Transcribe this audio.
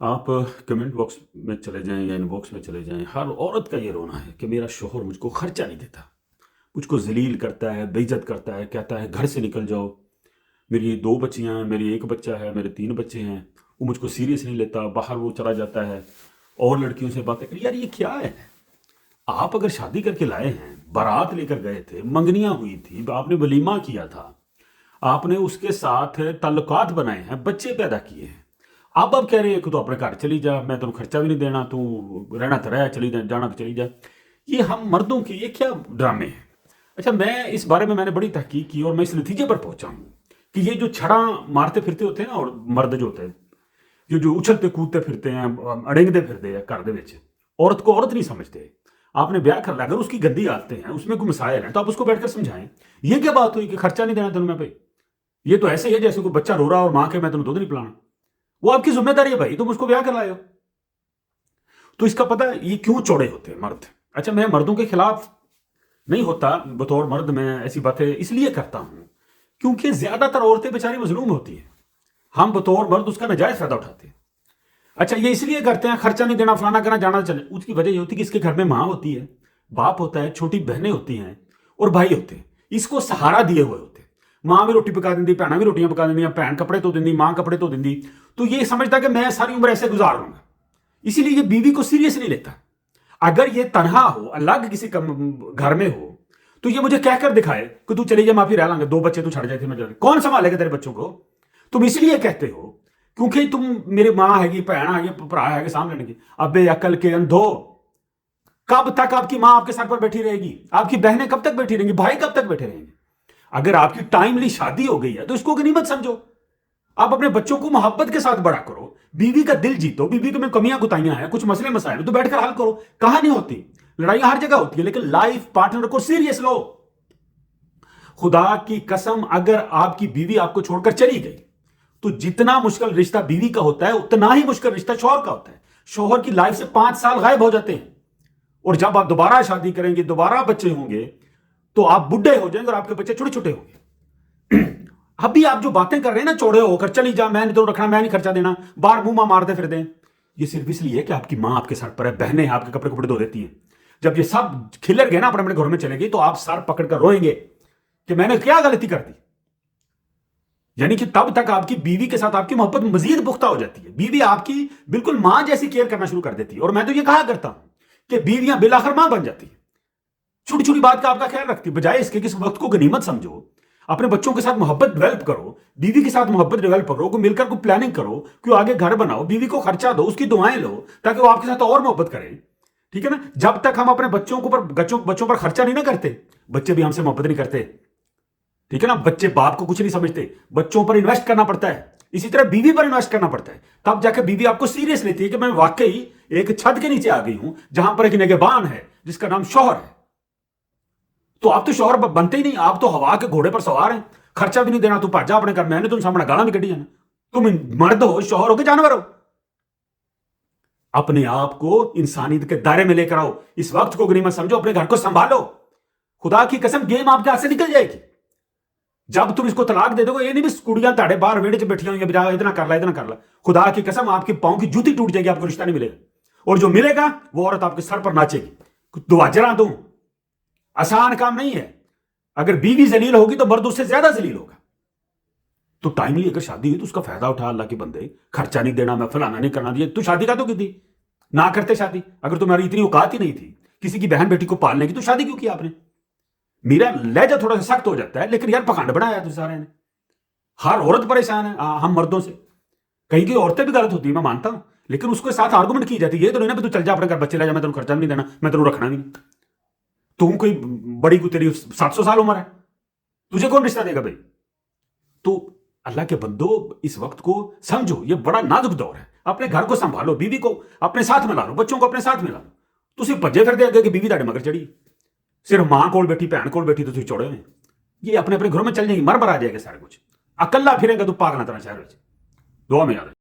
आप comment box में चले जाएं या इनबॉक्स में चले जाएं, हर औरत का ये रोना है कि मेरा शोहर मुझको खर्चा नहीं देता, मुझको जलील करता है, बेइज्जत करता है, कहता है घर से निकल जाओ, मेरी 2 बच्चियां हैं, मेरी 1 बच्चा है, मेरे 3 बच्चे हैं, वो मुझको सीरियस नहीं लेता, बाहर वो चला जाता है और लड़कियों से बातें कर। यार ये क्या है? आप अगर शादी करके लाए हैं, बारात लेकर गए थे, मंगनियां हुई थी, आपने वलीमा किया था, आपने उसके साथ ताल्लुकात बनाए हैं, बच्चे पैदा किए हैं, अब कह रहे हैं कि तू अपने घर चली जा, मैं तेन खर्चा भी नहीं देना, तू रहना तो रह, चली जा, जाना तो चली जा। ये हम मर्दों के ये क्या ड्रामे हैं? अच्छा, मैं इस बारे में मैंने बड़ी तहकीक की और मैं इस नतीजे पर पहुंचा हूँ कि ये जो छड़ा मारते फिरते होते हैं ना, और मर्द जो होते हैं जो उछलते कूदते फिरते हैं, अड़ेंगते फिरते हैं घर दे विच, औरत को औरत नहीं समझते। आपने ब्याह कर लिया, अगर उसकी गद्दी आते हैं, उसमें कोई मसाइल है, तो आप उसको बैठकर समझाएं। ये क्या बात हुई कि खर्चा नहीं देना तेन मैं? भाई ये तो ऐसे ही है जैसे कोई बच्चा रो रहा और मां के मैं तेन दूध नहीं पिलाना। वो आपकी जिम्मेदारी है भाई, तुम उसको ब्याह कर लाए हो। तो इसका पता है ये क्यों चौड़े होते हैं मर्द। अच्छा, मैं मर्दों के खिलाफ नहीं होता, बतौर मर्द मैं ऐसी बातें इसलिए करता हूं क्योंकि ज्यादातर औरतें बेचारी मजलूम होती है, हम बतौर मर्द उसका नाजायज फायदा उठाते हैं। अच्छा, ये इसलिए करते हैं खर्चा नहीं देना, फलाना करना, जाना चले। उसकी वजह ये होती है कि इसके घर में माँ होती है, बाप होता है, छोटी बहनें होती हैं और भाई होते हैं, इसको सहारा दिए हुए होते हैं। माँ भी रोटी पका देंगी, भैन भी रोटियां पका देंगी, भैन कपड़े धो देंगी, माँ कपड़े धो देंगी। तो ये समझता कि मैं सारी उम्र ऐसे गुजार लूंगा, इसीलिए ये बीवी को सीरियस नहीं लेता। अगर ये तनहा हो, अलग किसी घर में हो, तो ये मुझे कहकर दिखाए कि तू चली जा, माफी रह लांगे, 2 बच्चे तू छड़ जाए थे, मैं कौन संभालेगा तेरे बच्चों को? तुम इसलिए कहते हो क्योंकि तुम मेरी मां हैगी, भैन हैगी, भरा हैगे सामने लेने की। अबे अकल के अंधो, कब तक आपकी मां आपके सर पर बैठी रहेगी? आपकी बहनें कब तक बैठी रहेंगी? भाई कब तक बैठे रहेंगे? अगर आपकी टाइमली शादी हो गई है तो इसको गनीमत समझो। आप अपने बच्चों को मोहब्बत के साथ बड़ा करो, बीवी का दिल जीतो। बीवी तुम्हें कमियां कुताइयां हैं, कुछ मसले मसाइल तो बैठकर हल करो। कहां नहीं होती, लड़ाइयां हर जगह होती है, लेकिन लाइफ पार्टनर को सीरियस लो। खुदा की कसम, अगर आपकी बीवी आपको छोड़कर चली गई तो जितना मुश्किल रिश्ता बीवी का होता है उतना ही मुश्किल रिश्ता शौहर का होता है। शौहर की लाइफ से 5 साल गायब हो जाते हैं, और जब आप दोबारा शादी करेंगे, दोबारा बच्चे होंगे, तो आप बुढ़े हो जाएंगे और आपके बच्चे छोटे छोटे होंगे। अभी आप जो बातें कर रहे हैं ना, चौड़े होकर चली जा, मैं नहीं तो रखना, मैं नहीं खर्चा देना, बाहर मुंह मारते फिर दें, ये सिर्फ इसलिए कि आपकी मां आपके सर पर है, बहनें आपके कपड़े कपड़े धो देती हैं। जब ये सब खिलर गए ना, अपने अपने घर में चले गए, तो आप सर पकड़कर रोएंगे कि मैंने क्या गलती कर दी। यानी कि तब तक आपकी बीवी के साथ आपकी मोहब्बत मजीद पुख्ता हो जाती है, बीवी आपकी बिल्कुल मां जैसी केयर करना शुरू कर देती है। और मैं तो ये कहा करता हूं कि बीवियां बिलाखिर मां बन जाती है, छोटी छोटी बात का आपका ख्याल रखती है, बजाय इसके कि इस वक्त को गनीमत समझो, अपने बच्चों के साथ मोहब्बत डेवलप करो, बीवी के साथ मोहब्बत डेवलप करो, को मिलकर को प्लानिंग करो, क्यों आगे घर बनाओ, बीवी को खर्चा दो, उसकी दुआएं लो ताकि वो आपके साथ और मोहब्बत करे। ठीक है ना? जब तक हम अपने बच्चों पर खर्चा नहीं ना करते, बच्चे भी हमसे मोहब्बत नहीं करते। ठीक है ना? बच्चे बाप को कुछ नहीं समझते, बच्चों पर इन्वेस्ट करना पड़ता है, इसी तरह बीवी पर इन्वेस्ट करना पड़ता है, तब जाकर बीवी आपको सीरियस लेती है कि मैं वाकई एक छत के नीचे आ गई हूं जहां पर एक निगहबान है जिसका नाम शौहर है। तो आप तो शौहर बनते ही नहीं, आप तो हवा के घोड़े पर सवार हैं, खर्चा भी नहीं देना, तू भाजा अपने घर, मैंने तुम सामने गाला भी कटी जाना। तुम मर्द हो, शौहर हो कि जानवर हो? अपने आप को इंसानियत के दायरे में लेकर आओ, इस वक्त को गनीमत समझो, अपने घर को संभालो। खुदा की कसम, गेम आपके हाथ से निकल जाएगी जब तुम इसको तलाक दे दोगे। ये नहीं भी कुड़ियां ताड़े बाहर वेड़े च बैठी हुई, बजा इतना कर ला, इतना कर ला। खुदा की कसम, आपके पांव की जूती टूट जाएगी, आपको रिश्ता नहीं मिलेगा, और जो मिलेगा वो औरत आपके सर पर नाचेगी। दुआजरा दूं, आसान काम नहीं है। अगर बीवी जलील होगी तो मर्द उससे ज्यादा जलील होगा। तो टाइमली अगर शादी हुई तो उसका फायदा उठा। अल्लाह के बंदे, खर्चा नहीं देना, मैं फलाना नहीं करना दिया, तू शादी का तो की थी ना करते शादी। अगर तुम्हारी इतनी औकात ही नहीं थी किसी की बहन बेटी को पालने की, तो शादी क्यों की आपने? मेरा लहजा थोड़ा सा सख्त हो जाता है, लेकिन यार पखंड बनाया तो सारे ने, हर औरत परेशान है हम मर्दों से। कहीं की औरतें भी गलत होती है, मैं मानता हूं, लेकिन उसके साथ आर्गुमेंट की जाती है। ये तो नहीं ना तू चल जा अपने घर, बच्चे ले जा, मैं तेन खर्चा भी नहीं देना, मैं तेन रखना भी नहीं। तुम कोई बड़ी, कोई तेरी 700 साल उम्र है, तुझे कौन रिश्ता देगा भाई? तो अल्लाह के बंदो, इस वक्त को समझो, ये बड़ा नाजुक दौर है। अपने घर को संभालो, बीवी को अपने साथ मिला लो, बच्चों को अपने साथ मिला लो। तो सिर्फ भज्जे फिरते अगे कि बीवी ताड़े मगर चढ़ी, सिर्फ मां कोल बैठी, भैन कोल बैठी, तो तुम चौड़े हुए। ये अपने अपने घरों में चल जाएंगे, मर आ जाएगा सारा कुछ। अकल्ला फिरेंगे तो पागल तरह शहर। दुआ में याद